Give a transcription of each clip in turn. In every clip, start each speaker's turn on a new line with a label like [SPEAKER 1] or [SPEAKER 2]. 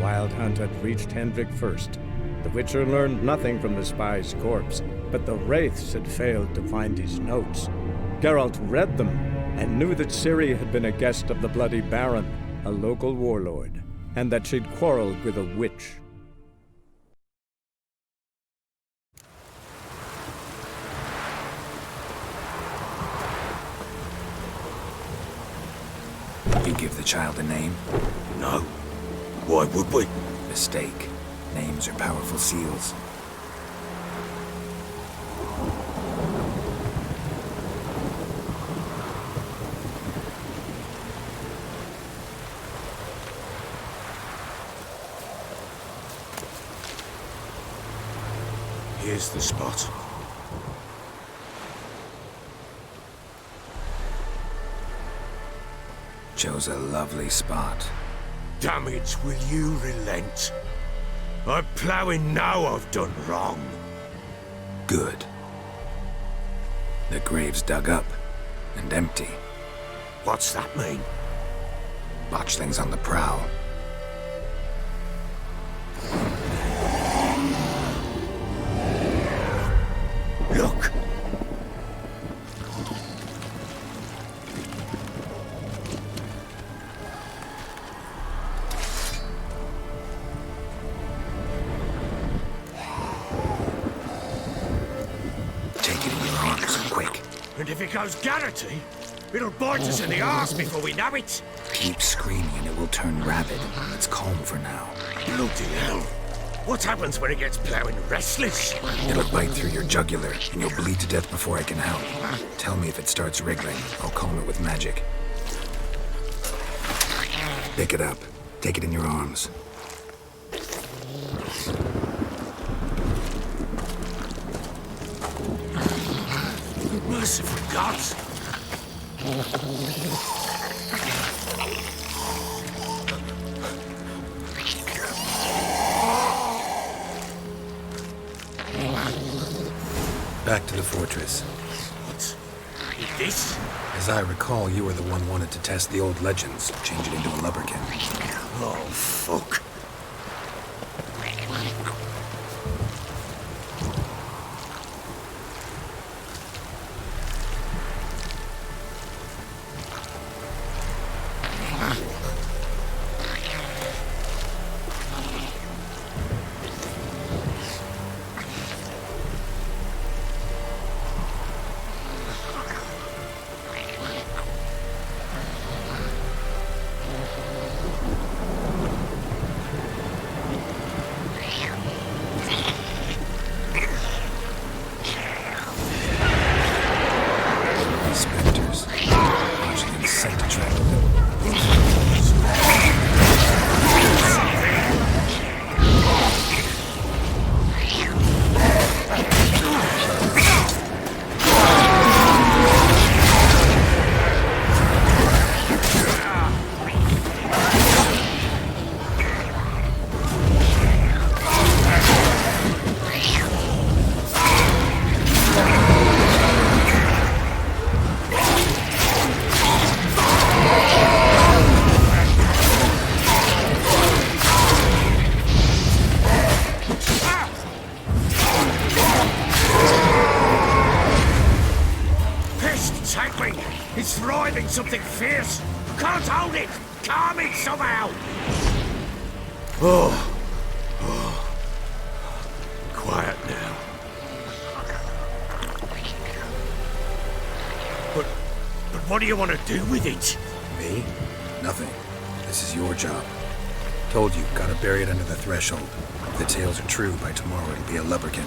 [SPEAKER 1] wild hunt had reached Hendrik first. The Witcher learned nothing from the spy's corpse, but the wraiths had failed to find his notes. Geralt read them and knew that Ciri had been a guest of the Bloody Baron, a local warlord, and that she'd quarreled with a witch.
[SPEAKER 2] You give the child a name?
[SPEAKER 3] No. Why would we?
[SPEAKER 2] Mistake. Names are powerful seals.
[SPEAKER 3] Here's the spot.
[SPEAKER 2] Chose a lovely spot.
[SPEAKER 3] Damn it, will you relent? I'm ploughing now I've done wrong.
[SPEAKER 2] Good. The grave's dug up and empty.
[SPEAKER 3] What's that mean?
[SPEAKER 2] Botchling's on the prowl.
[SPEAKER 3] Look!
[SPEAKER 2] Take it in your arms, quick.
[SPEAKER 3] And if it goes Garrity, it'll bite us in the arse before we know it.
[SPEAKER 2] Keep screaming and it will turn rabid. It's calm for now.
[SPEAKER 3] Bloody hell. What happens when it gets ploughing restless?
[SPEAKER 2] It'll bite through your jugular and you'll bleed to death before I can help. Tell me if it starts wriggling. I'll calm it with magic. Pick it up. Take it in your arms.
[SPEAKER 3] Merciful gods!
[SPEAKER 2] Back to the fortress.
[SPEAKER 3] What? This?
[SPEAKER 2] As I recall, you were the one wanted to test the old legends, change it into a lubberkin.
[SPEAKER 3] Oh, fuck. Something fierce! Can't hold it! Calm it somehow! Oh. Quiet now. But what do you want to do with it?
[SPEAKER 2] Me? Nothing. This is your job. Told you, gotta bury it under the threshold. If the tales are true, by tomorrow it'll be a lubberkin.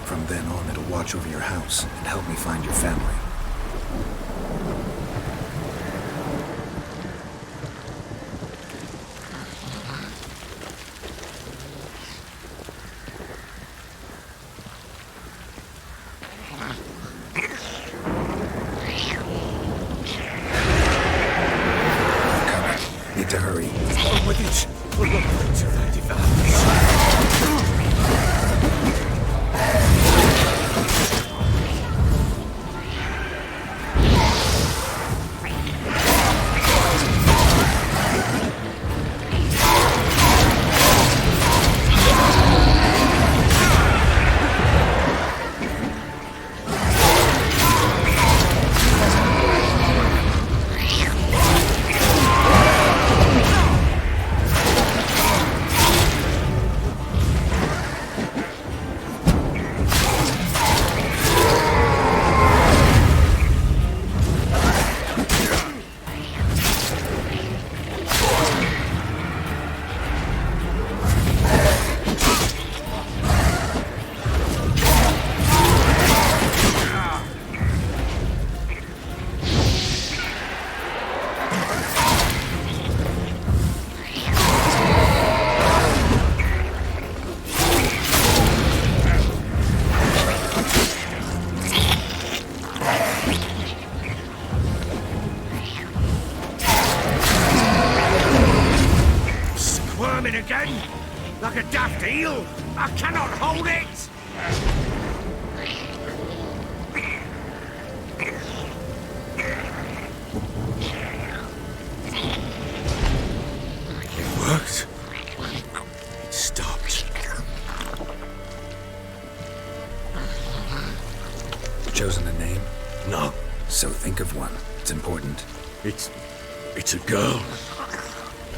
[SPEAKER 2] From then on, it'll watch over your house and help me find your family. To hurry.
[SPEAKER 3] On with it. We'll look until they develop. again! Like a daft eel! I cannot hold it! It worked. It stopped.
[SPEAKER 2] Chosen a name?
[SPEAKER 3] No,
[SPEAKER 2] So think of one. It's important.
[SPEAKER 3] it's a girl.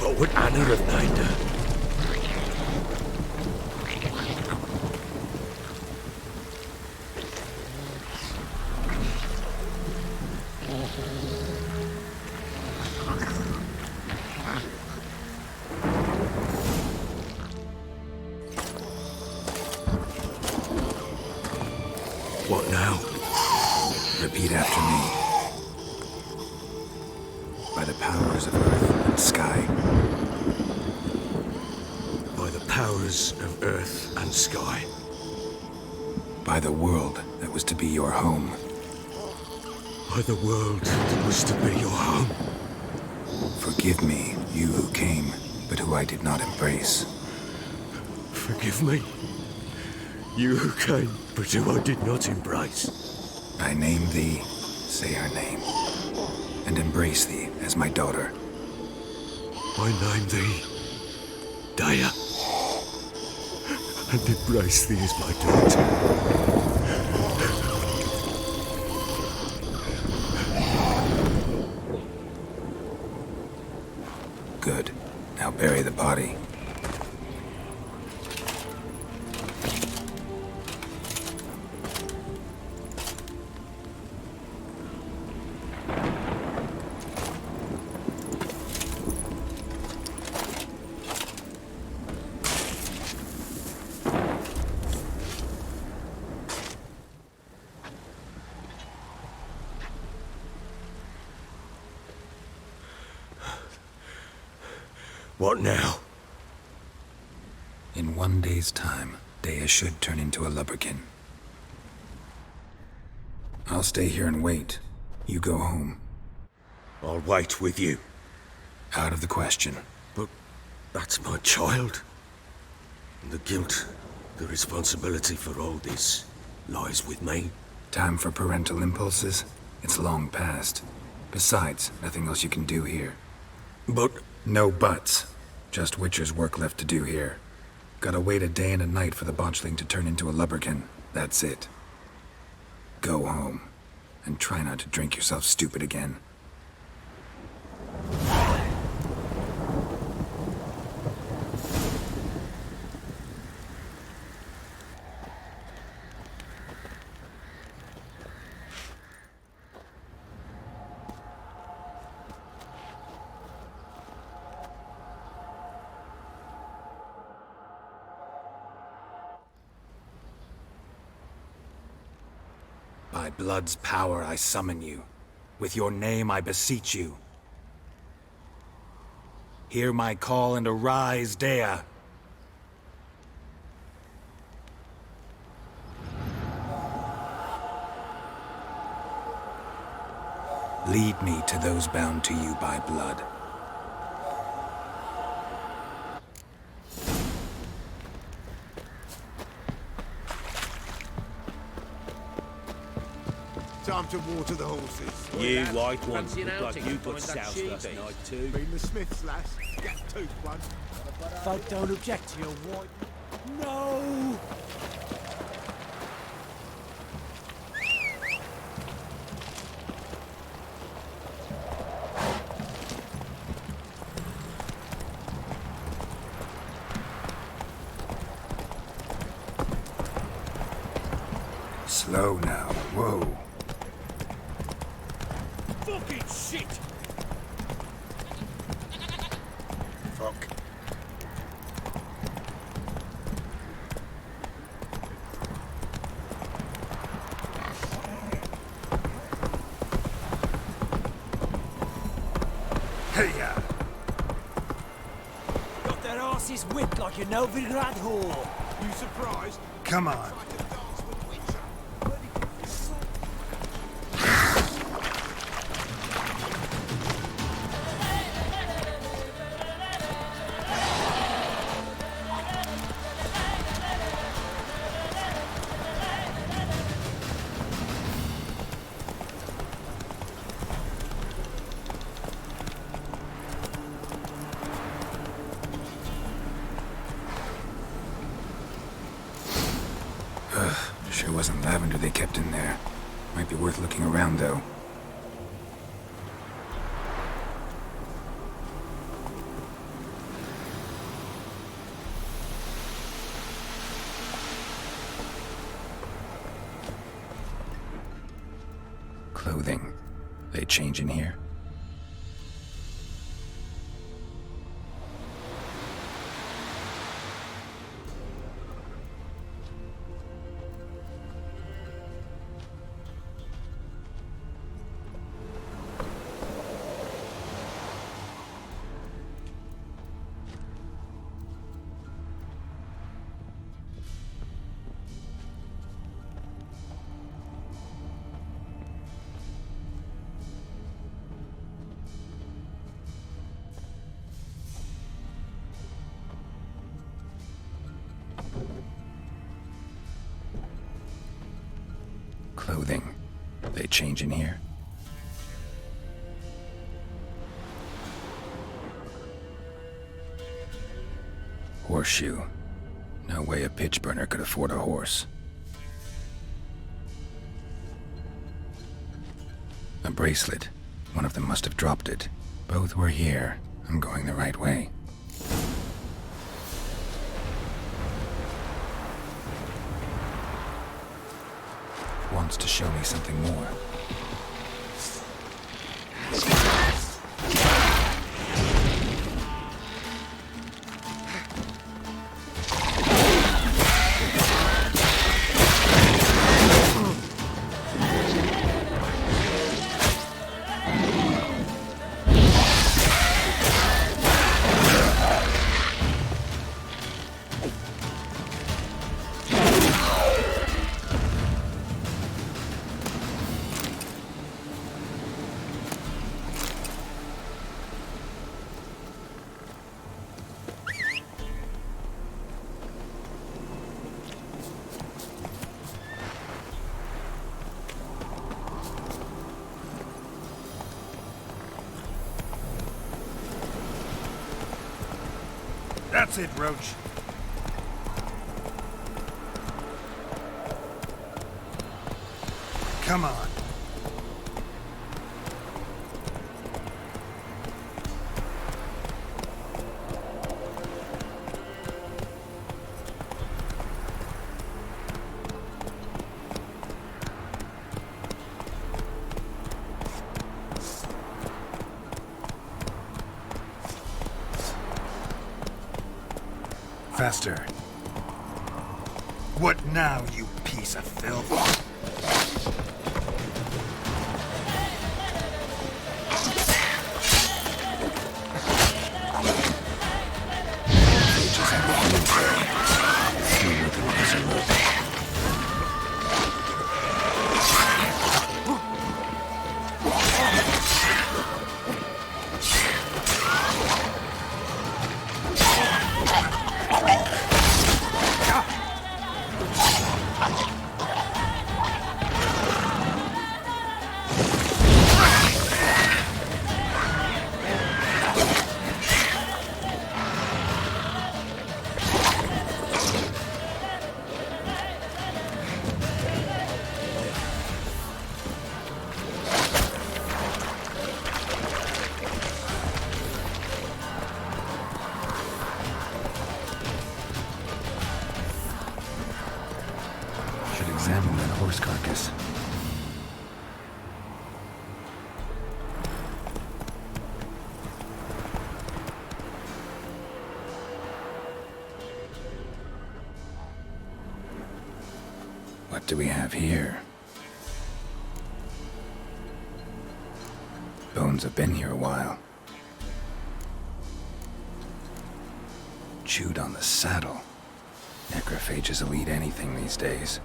[SPEAKER 3] What would Anna have named her? What now?
[SPEAKER 2] Repeat after me. By the powers of earth and sky.
[SPEAKER 3] By the powers of earth and sky.
[SPEAKER 2] By the world that was to be your home.
[SPEAKER 3] By the world that was to be your home.
[SPEAKER 2] Forgive me, you who came, but who I did not embrace.
[SPEAKER 3] Forgive me. You who came, but who I did not embrace.
[SPEAKER 2] I name thee, say her name, and embrace thee as my daughter.
[SPEAKER 3] I name thee Daya, and embrace thee as my daughter.
[SPEAKER 2] Good. Now bury the body.
[SPEAKER 3] What now?
[SPEAKER 2] In 1 day's time, Daya should turn into a lubberkin. I'll stay here and wait. You go home.
[SPEAKER 3] I'll wait with you.
[SPEAKER 2] Out of the question.
[SPEAKER 3] But that's my child. And the guilt, the responsibility for all this lies with me.
[SPEAKER 2] Time for parental impulses? It's long past. Besides, nothing else you can do here.
[SPEAKER 3] But
[SPEAKER 2] No buts. Just Witcher's work left to do here. Gotta wait a day and a night for the botchling to turn into a lubberkin. That's it. Go home. And try not to drink yourself stupid again. By blood's power I summon you. With your name I beseech you. Hear my call and arise, Daya. Lead me to those bound to you by blood.
[SPEAKER 4] Time to water the horses.
[SPEAKER 5] You white ones
[SPEAKER 6] Fancy an
[SPEAKER 5] look like
[SPEAKER 6] outing
[SPEAKER 5] you
[SPEAKER 6] to
[SPEAKER 5] got
[SPEAKER 6] find that
[SPEAKER 5] soused last
[SPEAKER 6] she-beast?
[SPEAKER 5] night too.
[SPEAKER 4] Been the Smiths, lass. Get tooth one.
[SPEAKER 7] Folk don't object to your white. No!
[SPEAKER 2] Slow now. Whoa.
[SPEAKER 5] Fucking shit!
[SPEAKER 2] Fuck. Hey-ya!
[SPEAKER 7] Got their asses whipped like a Novigrad whore.
[SPEAKER 4] You surprised?
[SPEAKER 2] Come on.
[SPEAKER 4] Tried to dance with Witcher.
[SPEAKER 2] Sure wasn't lavender they kept in there. Might be worth looking around, though. Clothing. They change in here? Clothing. They change in here? Horseshoe. No way a pitch burner could afford a horse. A bracelet. One of them must have dropped it. Both were here. I'm going the right way. Wants to show me something more.
[SPEAKER 6] That's it, Roach. Come on. Faster. What now, you piece of filth?
[SPEAKER 2] Examine that horse carcass. What do we have here? Bones have been here a while. Chewed on the saddle. Necrophages will eat anything these days.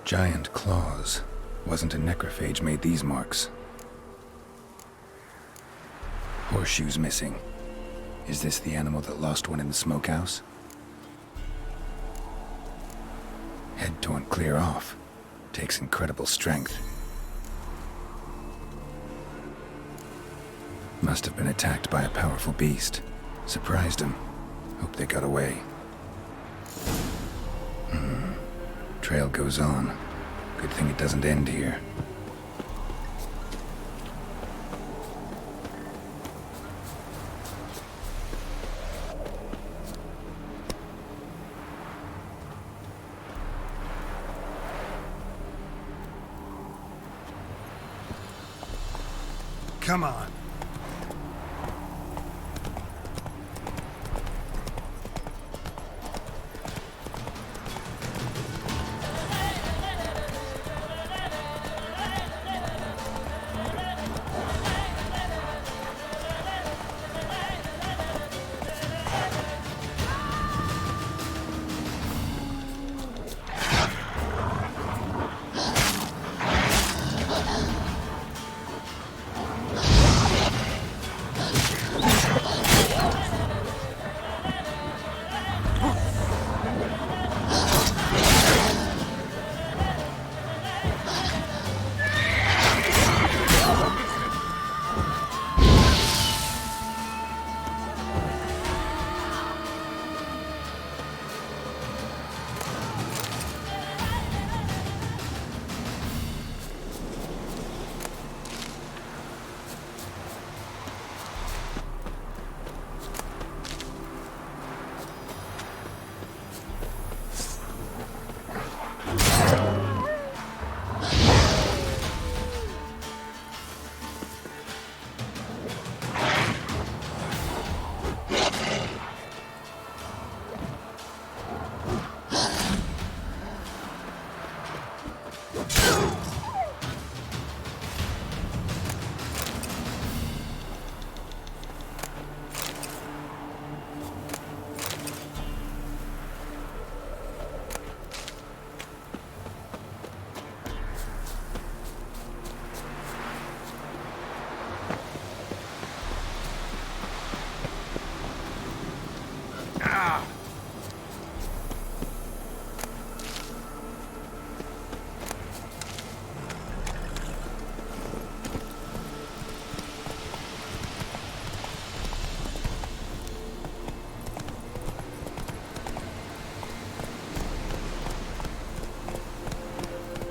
[SPEAKER 2] Giant claws. Wasn't a necrophage made these marks. Horseshoes missing. Is this the animal that lost one in the smokehouse? Head torn clear off. Takes incredible strength. Must have been attacked by a powerful beast. Surprised him. Hope they got away. Trail goes on. Good thing it doesn't end here.
[SPEAKER 6] Come on.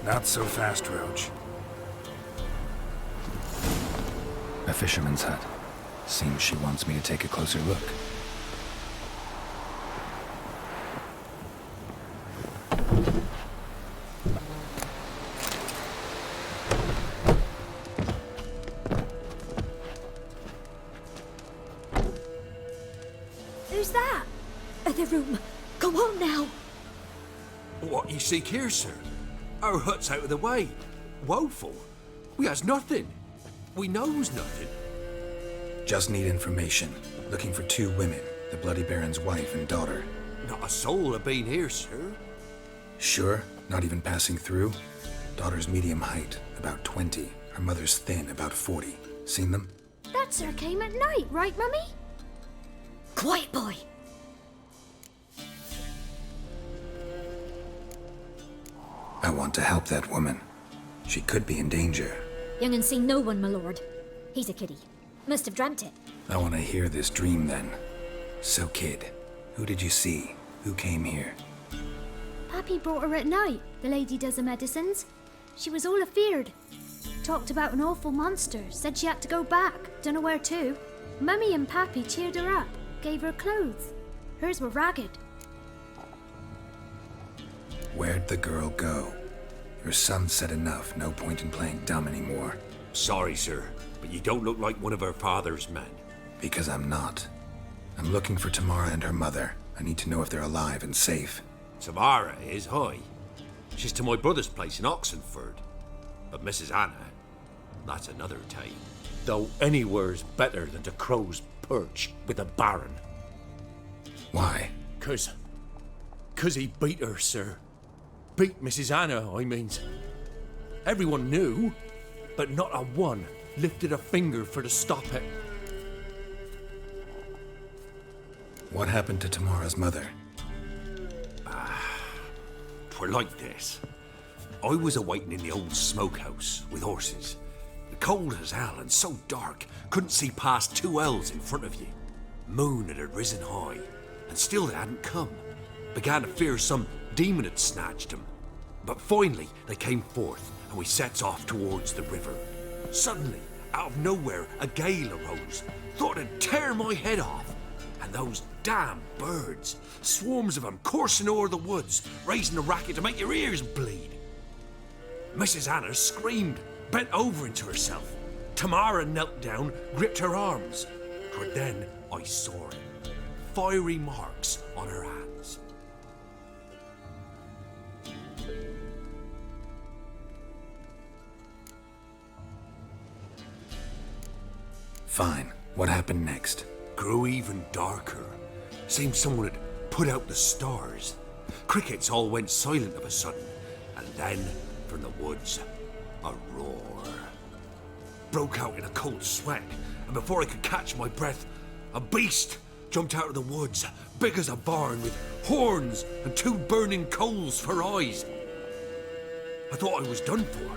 [SPEAKER 6] Not so fast, Roach.
[SPEAKER 2] A fisherman's hut. Seems she wants me to take a closer look.
[SPEAKER 8] Who's that? The room. Go on now.
[SPEAKER 3] What you seek here, sir? Our hut's out of the way. Woeful. We has nothing. We knows nothing.
[SPEAKER 2] Just need information. Looking for 2 women, the Bloody Baron's wife and daughter.
[SPEAKER 3] Not a soul have been here, sir.
[SPEAKER 2] Sure? Not even passing through? Daughter's medium height, about 20. Her mother's thin, about 40. Seen them?
[SPEAKER 8] That sir came at night, right, Mummy? Quiet, boy.
[SPEAKER 2] I want to help that woman. She could be in danger.
[SPEAKER 8] Young and seen no one, my lord. He's a kiddie. Must have dreamt it.
[SPEAKER 2] I want to hear this dream then. So, kid, who did you see? Who came here?
[SPEAKER 8] Pappy brought her at night. The lady does the medicines. She was all afeared. Talked about an awful monster. Said she had to go back. Dunno where to. Mummy and Pappy cheered her up. Gave her clothes. Hers were ragged.
[SPEAKER 2] Where'd the girl go? Your son said enough. No point in playing dumb anymore.
[SPEAKER 3] Sorry, sir, but you don't look like one of her father's men.
[SPEAKER 2] Because I'm not. I'm looking for Tamara and her mother. I need to know if they're alive and safe.
[SPEAKER 3] Tamara is, hi. She's to my brother's place in Oxenford. But Mrs. Anna, that's another tale. Though anywhere's better than to Crow's Perch with the Baron.
[SPEAKER 2] Why?
[SPEAKER 5] 'Cause he beat her, sir. Beat Mrs. Anna, I means. Everyone knew, but not a one lifted a finger for to stop it.
[SPEAKER 2] What happened to Tamara's mother?
[SPEAKER 3] 'Twere like this. I was awaiting in the old smokehouse with horses. Cold as hell and so dark, couldn't see past 2 ells in front of you. Moon had risen high, and still they hadn't come. Began to fear some demon had snatched them. But finally, they came forth, and we sets off towards the river. Suddenly, out of nowhere, a gale arose. Thought it'd tear my head off. And those damn birds, swarms of them coursing o'er the woods, raising a racket to make your ears bleed. Mrs. Anna screamed, bent over into herself. Tamara knelt down, gripped her arms. 'Twere then I saw it. Fiery marks on her hands.
[SPEAKER 2] Fine. What happened next?
[SPEAKER 3] Grew even darker. Seemed someone had put out the stars. Crickets all went silent of a sudden, and then, from the woods, a roar. Broke out in a cold sweat, and before I could catch my breath, a beast jumped out of the woods, big as a barn, with horns and 2 burning coals for eyes. I thought I was done for.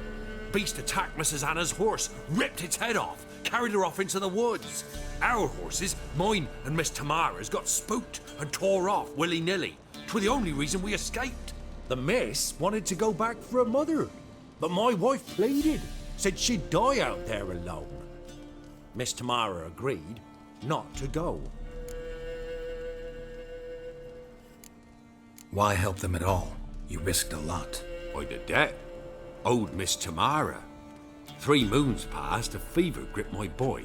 [SPEAKER 3] Beast attacked Mrs. Anna's horse, ripped its head off, carried her off into the woods. Our horses, mine and Miss Tamara's, got spooked and tore off willy-nilly. 'Twere the only reason we escaped.
[SPEAKER 5] The miss wanted to go back for her mother, but my wife pleaded, said she'd die out there alone. Miss Tamara agreed not to go.
[SPEAKER 2] Why help them at all? You risked a lot.
[SPEAKER 3] I'd a debt. Owed Miss Tamara. 3 moons passed, a fever gripped my boy.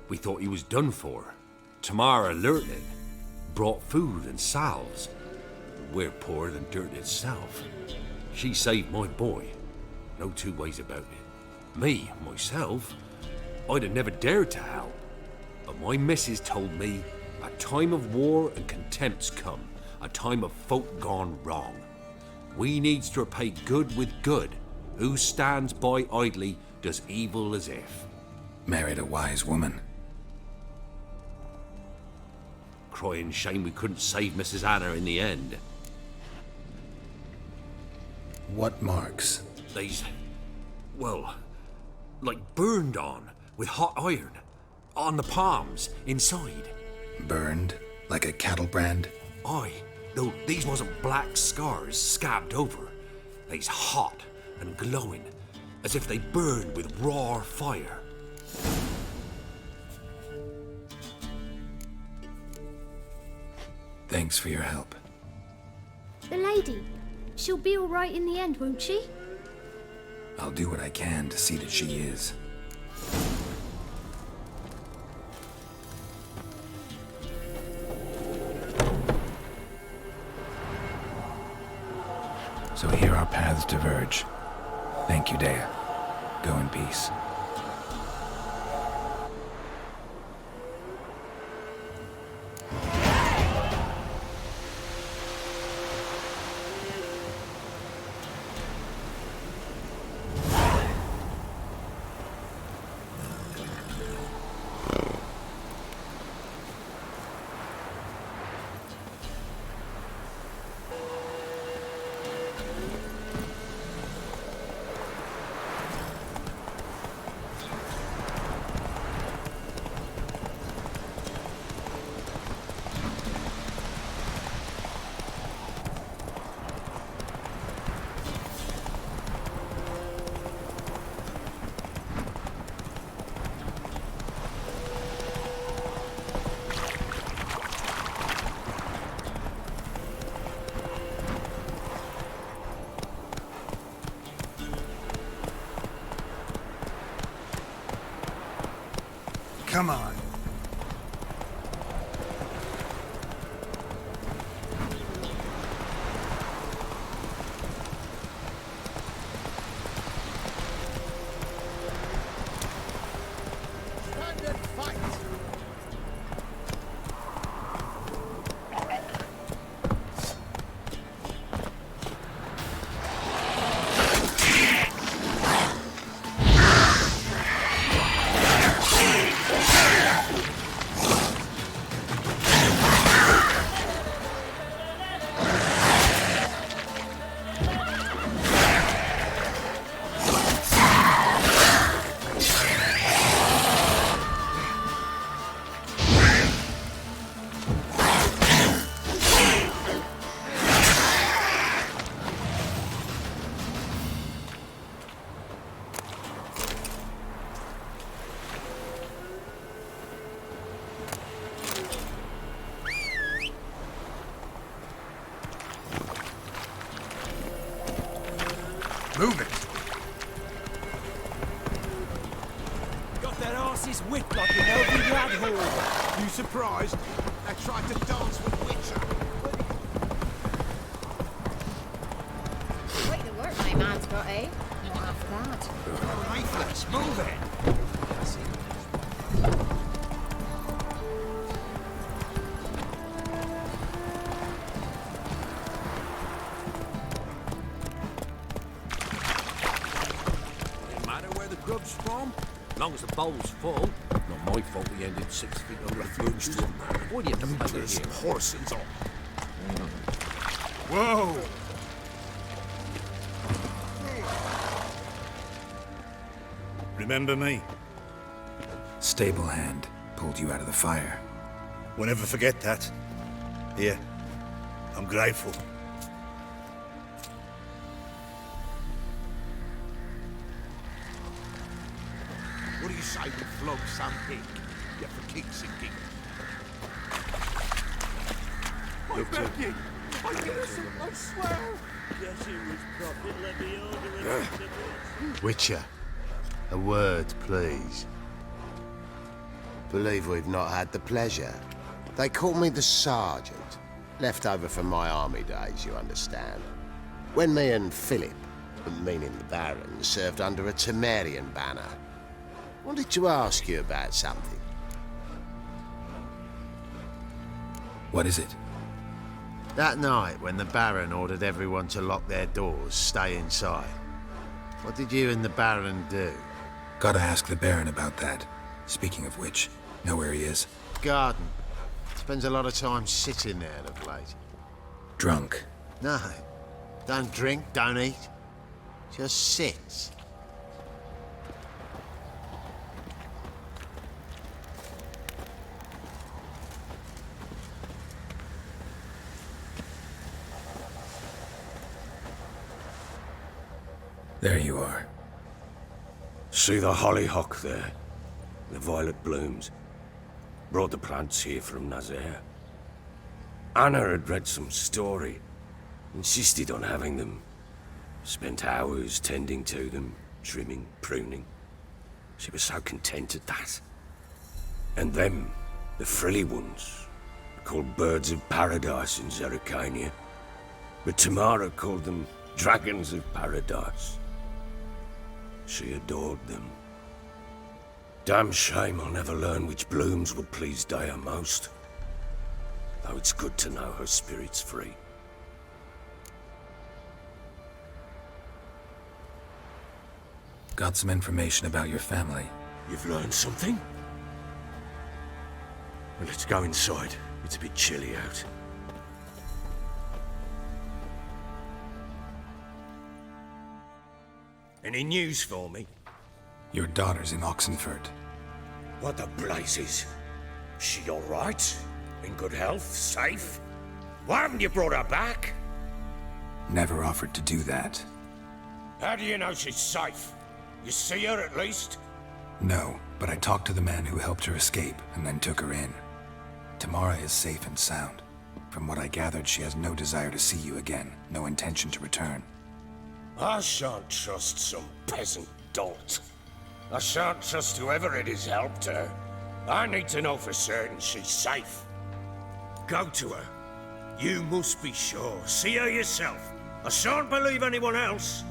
[SPEAKER 3] We thought he was done for. Tamara alerted, brought food and salves. We're poorer than dirt itself. She saved my boy. No 2 ways about it. Me, myself, I'd have never dared to help. But my missus told me a time of war and contempt's come, a time of folk gone wrong. We needs to repay good with good. Who stands by idly does evil as if.
[SPEAKER 2] Married a wise woman.
[SPEAKER 3] Crying shame we couldn't save Mrs. Anna in the end.
[SPEAKER 2] What marks?
[SPEAKER 3] They's, well, like burned on with hot iron. On the palms, inside.
[SPEAKER 2] Burned? Like a cattle brand?
[SPEAKER 3] Aye, though these wasn't black scars scabbed over. They's hot and glowing, as if they burned with raw fire.
[SPEAKER 2] Thanks for your help.
[SPEAKER 8] The lady, she'll be all right in the end, won't she?
[SPEAKER 2] I'll do what I can to see that she is. So here our paths diverge. Thank you, Dea. Go in peace.
[SPEAKER 6] Come on.
[SPEAKER 4] Stand and fight!
[SPEAKER 6] Move it.
[SPEAKER 7] Got their asses whipped like an elfie lad hall.
[SPEAKER 4] You surprised? They tried to dance with Witcher.
[SPEAKER 9] Way to work my man's got, eh? Not half that.
[SPEAKER 6] Lifeless, move it.
[SPEAKER 3] Doesn't matter where the grub's from, as long as the bowl's full. Not my fault we ended 6 feet under the flumes. Why do you have to play it here?
[SPEAKER 4] Horses on.
[SPEAKER 6] Whoa! Remember me?
[SPEAKER 2] Stable hand pulled you out of the fire.
[SPEAKER 6] We'll never forget that. Here, I'm grateful.
[SPEAKER 4] What do you say we flog some pig? Get for kicks and giggles.
[SPEAKER 7] I'm begging! I'm innocent, I swear! Guess it was profit, let me order it.
[SPEAKER 10] Witcher, a word, please. Believe we've not had the pleasure. They call me the Sergeant. Left over from my army days, you understand. When me and Philip, meaning the Baron, served under a Temerian banner. Wanted to ask you about something.
[SPEAKER 2] What is it?
[SPEAKER 10] That night, when the Baron ordered everyone to lock their doors, stay inside, what did you and the Baron do?
[SPEAKER 2] Gotta ask the Baron about that. Speaking of which, know where he is?
[SPEAKER 10] Garden. Spends a lot of time sitting there of late.
[SPEAKER 2] Drunk.
[SPEAKER 10] No. Don't drink, don't eat. Just sits.
[SPEAKER 2] There you are.
[SPEAKER 3] See the hollyhock there? The violet blooms. Brought the plants here from Nazaire. Anna had read some story. Insisted on having them. Spent hours tending to them, trimming, pruning. She was so content at that. And them, the frilly ones, called birds of paradise in Zerrikania. But Tamara called them dragons of paradise. She adored them. Damn shame I'll never learn which blooms would please Daya most. Though it's good to know her spirit's free.
[SPEAKER 2] Got some information about your family.
[SPEAKER 3] You've learned something? Well, let's go inside. It's a bit chilly out. Any news for me?
[SPEAKER 2] Your daughter's in Oxenford.
[SPEAKER 3] What the blazes? She all right? In good health? Safe? Why haven't you brought her back?
[SPEAKER 2] Never offered to do that.
[SPEAKER 3] How do you know she's safe? You see her at least?
[SPEAKER 2] No, but I talked to the man who helped her escape and then took her in. Tamara is safe and sound. From what I gathered, she has no desire to see you again, no intention to return.
[SPEAKER 3] I shan't trust some peasant dolt. I shan't trust whoever it is helped her. I need to know for certain she's safe. Go to her. You must be sure. See her yourself. I shan't believe anyone else.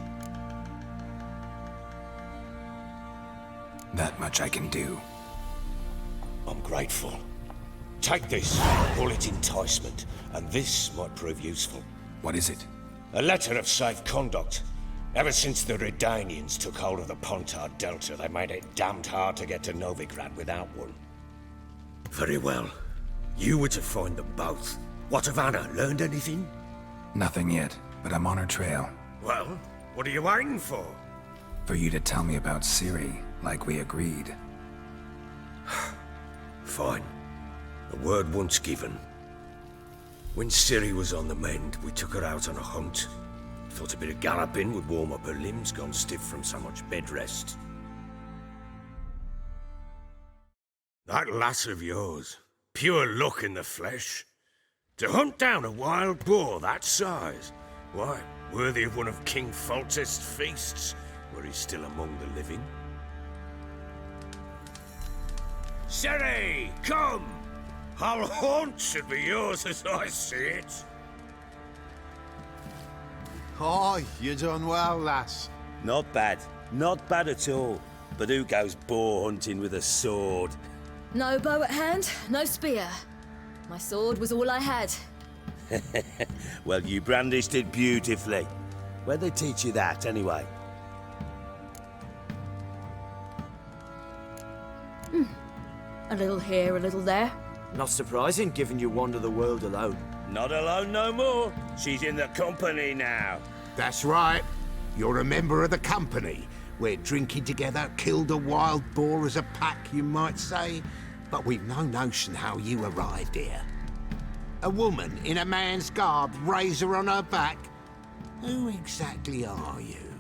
[SPEAKER 2] That much I can do.
[SPEAKER 3] I'm grateful. Take this. Call it enticement, and this might prove useful.
[SPEAKER 2] What is it?
[SPEAKER 3] A letter of safe conduct. Ever since the Redanians took hold of the Pontar Delta, they made it damned hard to get to Novigrad without one. Very well. You were to find them both. What of Anna? Learned anything?
[SPEAKER 2] Nothing yet, but I'm on her trail.
[SPEAKER 3] Well, what are you waiting for?
[SPEAKER 2] For you to tell me about Ciri, like we agreed.
[SPEAKER 3] Fine. The word once given. When Ciri was on the mend, we took her out on a hunt. Thought a bit of galloping would warm up her limbs, gone stiff from so much bed rest. That lass of yours, pure luck in the flesh. To hunt down a wild boar that size, why,
[SPEAKER 11] Worthy of one of King Foltest's feasts, where he's still among the living. Ciri, come! Our haunt should be yours as I see it.
[SPEAKER 10] Aye, you done well, lass.
[SPEAKER 6] Not bad. Not bad at all. But who goes boar hunting with a sword?
[SPEAKER 12] No bow at hand, no spear. My sword was all I had.
[SPEAKER 6] Well, you brandished it beautifully. Where'd they teach you that, anyway?
[SPEAKER 12] A little here, a little there.
[SPEAKER 13] Not surprising, given you wander the world alone.
[SPEAKER 6] Not alone no more. She's in the company now.
[SPEAKER 4] That's right. You're a member of the company. We're drinking together, killed a wild boar as a pack, you might say. But we've no notion how you arrived here. A woman in a man's garb, razor on her back. Who exactly are you?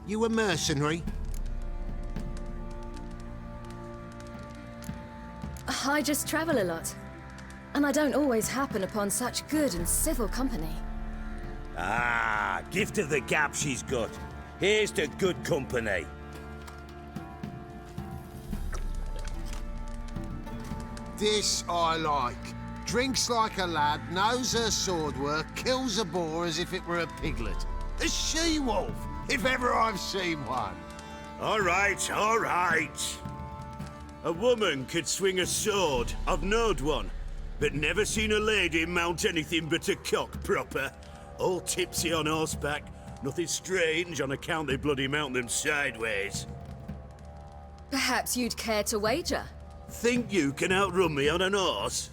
[SPEAKER 4] You a mercenary?
[SPEAKER 12] I just travel a lot. And I don't always happen upon such good and civil company.
[SPEAKER 6] Ah, gift of the gab she's got. Here's to good company.
[SPEAKER 10] This I like. Drinks like a lad, knows her sword work, kills a boar as if it were a piglet. A she-wolf, if ever I've seen one.
[SPEAKER 11] All right, all right. A woman could swing a sword. I've knowed one. But never seen a lady mount anything but a cock proper. All tipsy on horseback. Nothing strange on account they bloody mount them sideways.
[SPEAKER 12] Perhaps you'd care to wager?
[SPEAKER 11] Think you can outrun me on an horse?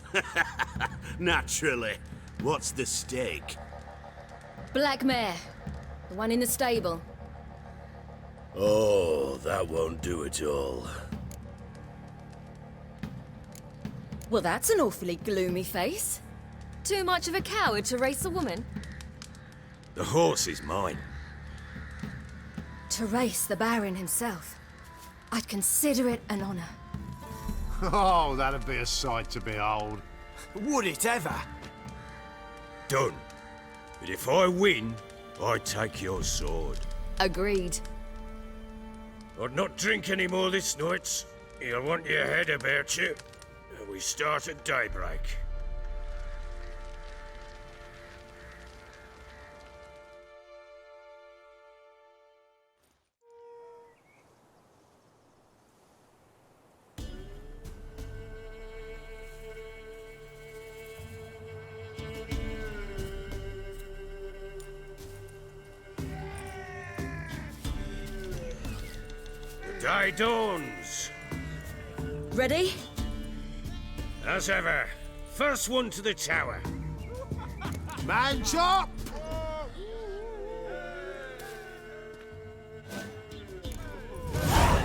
[SPEAKER 11] Naturally. What's the stake?
[SPEAKER 12] Black mare. The one in the stable.
[SPEAKER 11] Oh, that won't do at all.
[SPEAKER 12] Well, that's an awfully gloomy face. Too much of a coward to race a woman?
[SPEAKER 11] The horse is mine.
[SPEAKER 12] To race the Baron himself. I'd consider it an honor.
[SPEAKER 10] Oh, that'd be a sight to behold.
[SPEAKER 13] Would it ever?
[SPEAKER 11] Done. But if I win, I take your sword.
[SPEAKER 12] Agreed.
[SPEAKER 11] I'd not drink any more this night. You'll want your head about you. We start at daybreak. The day dawns.
[SPEAKER 12] Ready?
[SPEAKER 11] As ever, first one to the tower.
[SPEAKER 10] Man chop!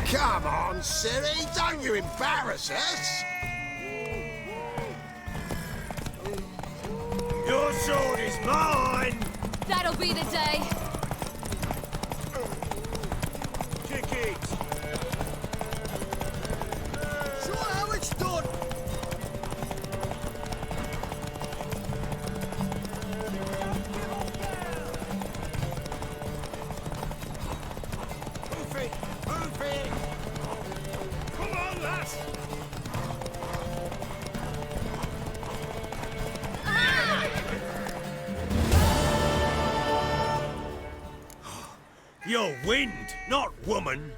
[SPEAKER 10] Come on, Ciri, don't you embarrass us!
[SPEAKER 11] Your sword is mine!
[SPEAKER 12] That'll be the day.
[SPEAKER 11] Kick it!
[SPEAKER 7] Show how it's done!
[SPEAKER 11] Move it! Move it! Come on, lass! You're wind, not woman.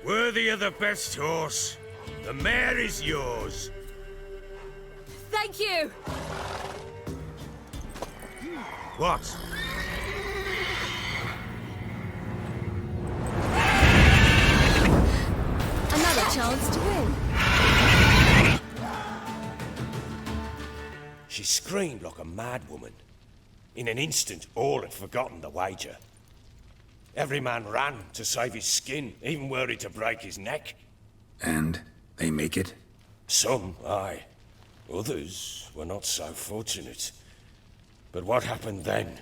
[SPEAKER 11] Worthy of the best horse. The mare is yours.
[SPEAKER 12] Thank you!
[SPEAKER 11] What?
[SPEAKER 12] Another chance to win.
[SPEAKER 11] She screamed like a mad woman. In an instant, all had forgotten the wager. Every man ran to save his skin, even worried to break his neck.
[SPEAKER 2] And they make it?
[SPEAKER 11] Some, aye. Others were not so fortunate. But what happened then?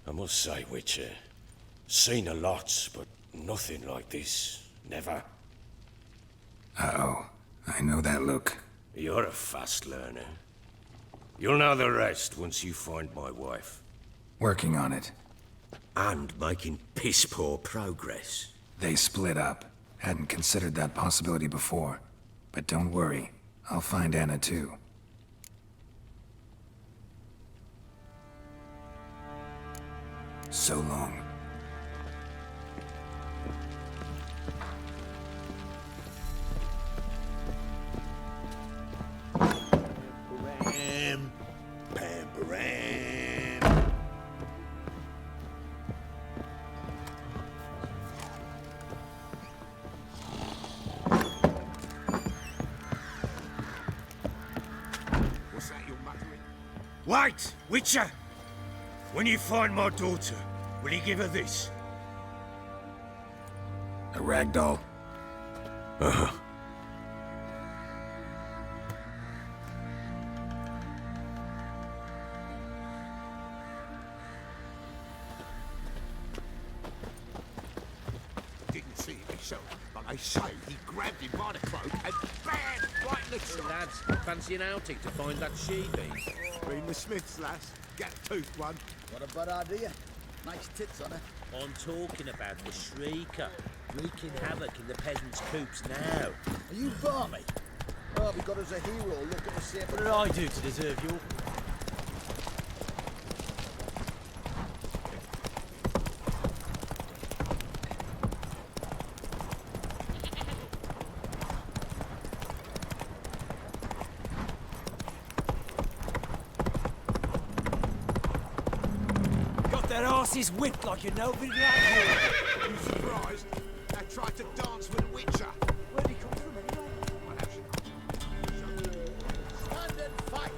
[SPEAKER 11] I must say, Witcher, seen a lot, but nothing like this. Never.
[SPEAKER 2] Uh-oh. I know that look.
[SPEAKER 11] You're a fast learner. You'll know the rest once you find my wife.
[SPEAKER 2] Working on it.
[SPEAKER 3] And making piss-poor progress.
[SPEAKER 2] They split up. Hadn't considered that possibility before. But don't worry. I'll find Anna too. So long.
[SPEAKER 11] Pam, pam, pam.
[SPEAKER 4] What's that you're muttering?
[SPEAKER 11] Wait, Witcher! When you find my daughter, will you give her this?
[SPEAKER 2] A ragdoll?
[SPEAKER 11] Uh-huh.
[SPEAKER 4] Didn't see it myself, but they say he grabbed him by the cloak and bam! Right in the trunk.
[SPEAKER 14] Lads, fancy an outing to find that she-beast?
[SPEAKER 4] Been the Smiths, lass. Gap-toothed one.
[SPEAKER 15] What a bad idea. Nice tits on her.
[SPEAKER 14] I'm talking about the Shrieker, wreaking havoc in the peasants' coops now.
[SPEAKER 15] Are you balmy? Oh, we got us a hero. Look at the same.
[SPEAKER 13] What did I do to deserve your... That arse is whipped like you're nobody like you.
[SPEAKER 4] You surprised? They tried to dance with a Witcher.
[SPEAKER 15] Where'd he come from anyway?
[SPEAKER 4] What have you? Stand and fight!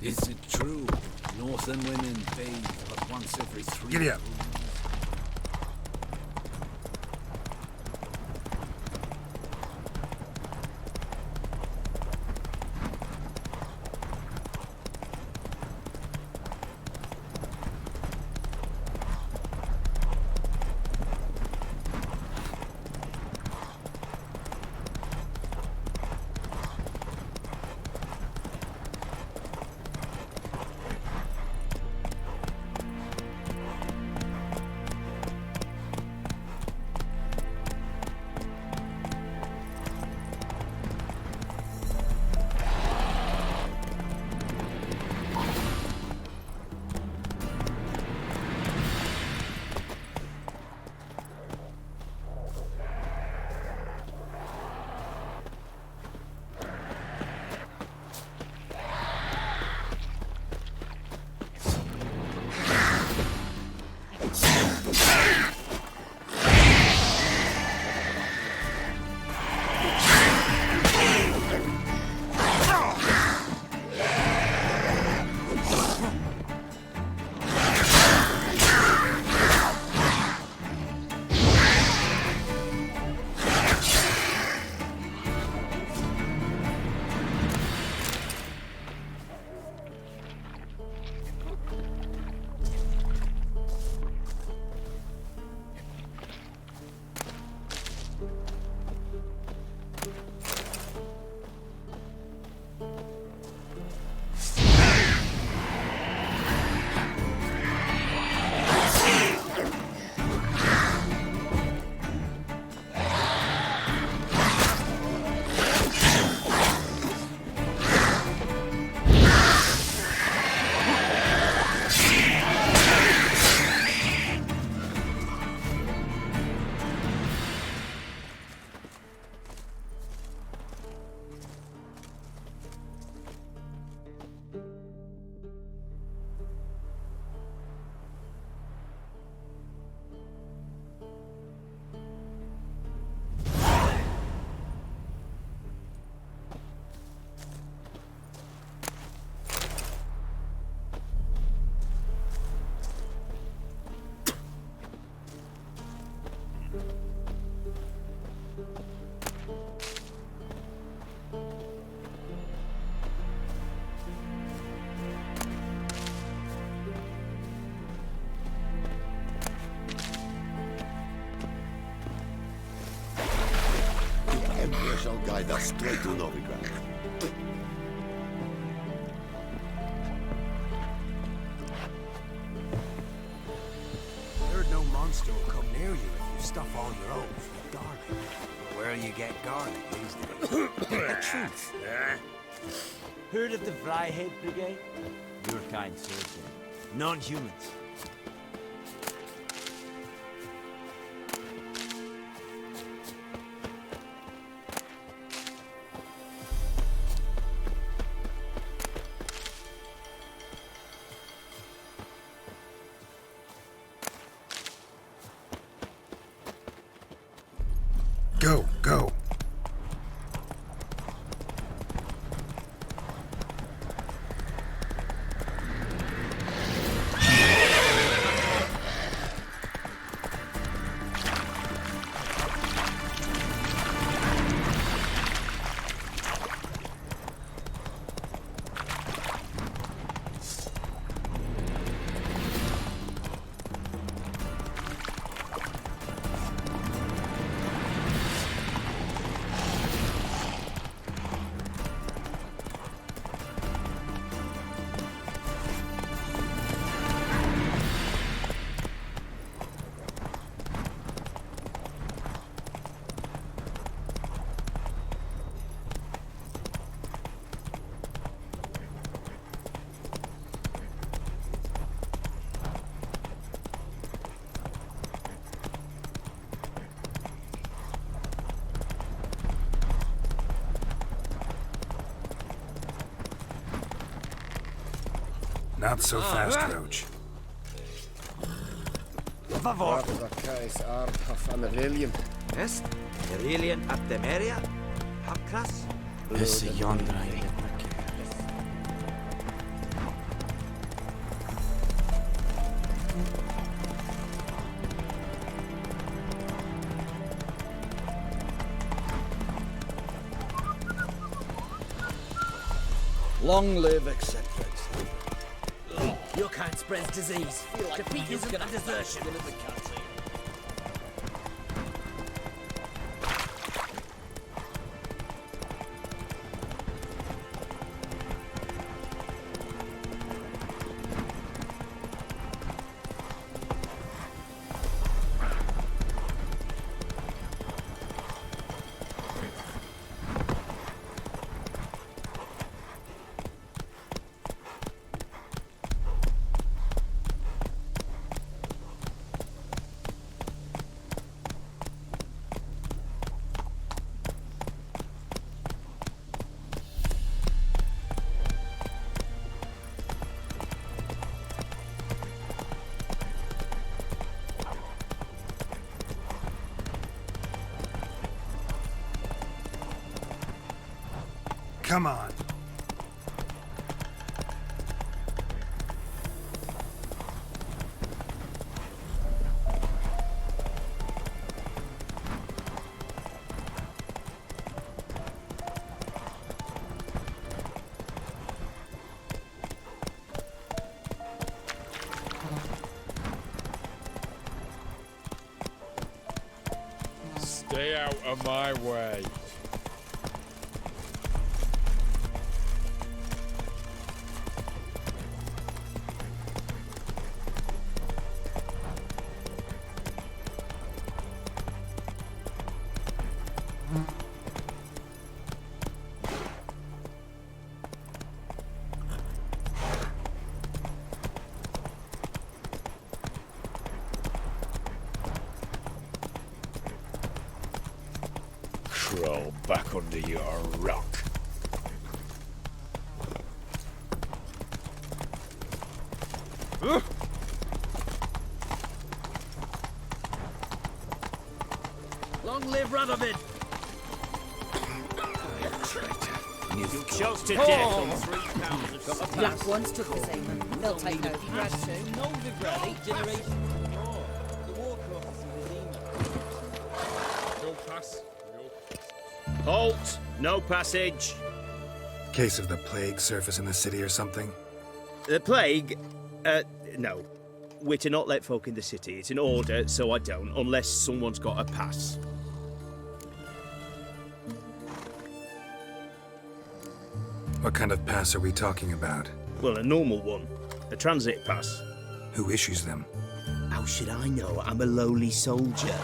[SPEAKER 16] Is it true? Northern women bathe but once every 3
[SPEAKER 2] Giddy up.
[SPEAKER 10] The Emperor shall guide us straight to Novigrad.
[SPEAKER 13] Heard no monster will come near you if you stuff all your oats with garlic. But where you get garlic these days? The truth.
[SPEAKER 14] Heard of the Fryhead Brigade? Your kind, sir. Non-humans.
[SPEAKER 2] Go, go. Not so fast, Roach.
[SPEAKER 13] Favor.
[SPEAKER 14] Est? Aurelian ab Demeria? Habkras?
[SPEAKER 16] Long live etc.
[SPEAKER 14] Your kind spreads disease. Defeat isn't a desertion.
[SPEAKER 2] Come on.
[SPEAKER 17] Stay out of my way. Crawl back under your rock.
[SPEAKER 14] Long live Radovid!
[SPEAKER 13] You chose to death on 3 pounds of
[SPEAKER 12] The black ones took the same. They'll take Novigrad too.
[SPEAKER 14] Novigrad, 8 generations before. The war crosses in the
[SPEAKER 17] pass.
[SPEAKER 18] Halt! No passage.
[SPEAKER 2] Case of the plague surface in the city or something?
[SPEAKER 18] The plague? No. We're to not let folk in the city. It's an order, so I don't, unless someone's got a pass.
[SPEAKER 2] What kind of pass are we talking about?
[SPEAKER 18] Well, a normal one. A transit pass.
[SPEAKER 2] Who issues them?
[SPEAKER 18] How should I know? I'm a lowly soldier.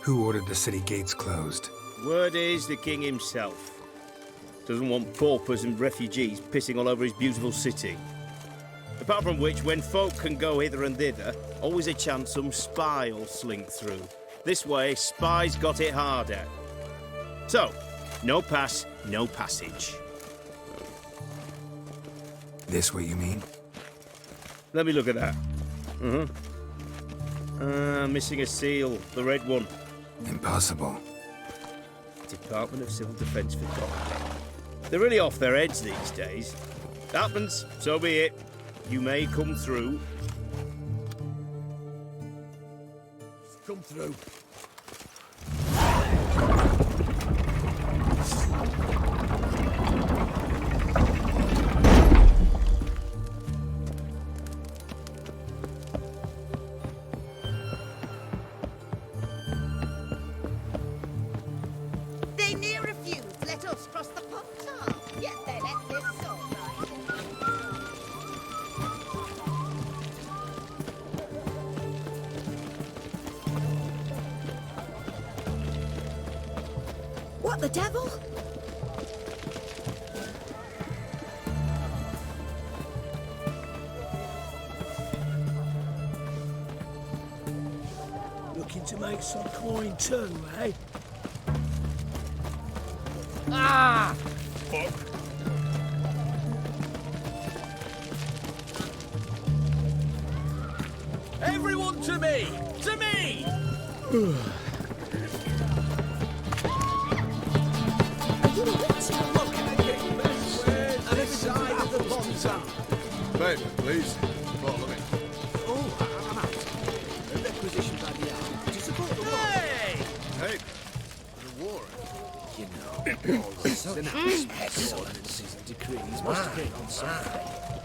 [SPEAKER 2] Who ordered the city gates closed?
[SPEAKER 18] Word is the king himself. Doesn't want paupers and refugees pissing all over his beautiful city. Apart from which, when folk can go hither and thither, always a chance some spy will slink through. This way, spies got it harder. So, no pass, no passage.
[SPEAKER 2] This what you mean?
[SPEAKER 18] Let me look at that. Missing a seal, the red one.
[SPEAKER 2] Impossible.
[SPEAKER 18] Department of Civil Defence forgot. They're really off their heads these days. Happens, so be it. You may come through.
[SPEAKER 16] Come through.
[SPEAKER 19] They near refused. Let us cross the portal. Yet they let this soul
[SPEAKER 12] What the devil?
[SPEAKER 7] Looking to make some coin too, eh?
[SPEAKER 5] Ah!
[SPEAKER 7] Fuck.
[SPEAKER 5] Everyone to me! To me!
[SPEAKER 17] Babe, please. Follow me.
[SPEAKER 13] Oh, I'm out. A requisition by the hour to support the war.
[SPEAKER 17] Hey, the war.
[SPEAKER 13] You know, all this announcements, ordinances and decrees must have been on something.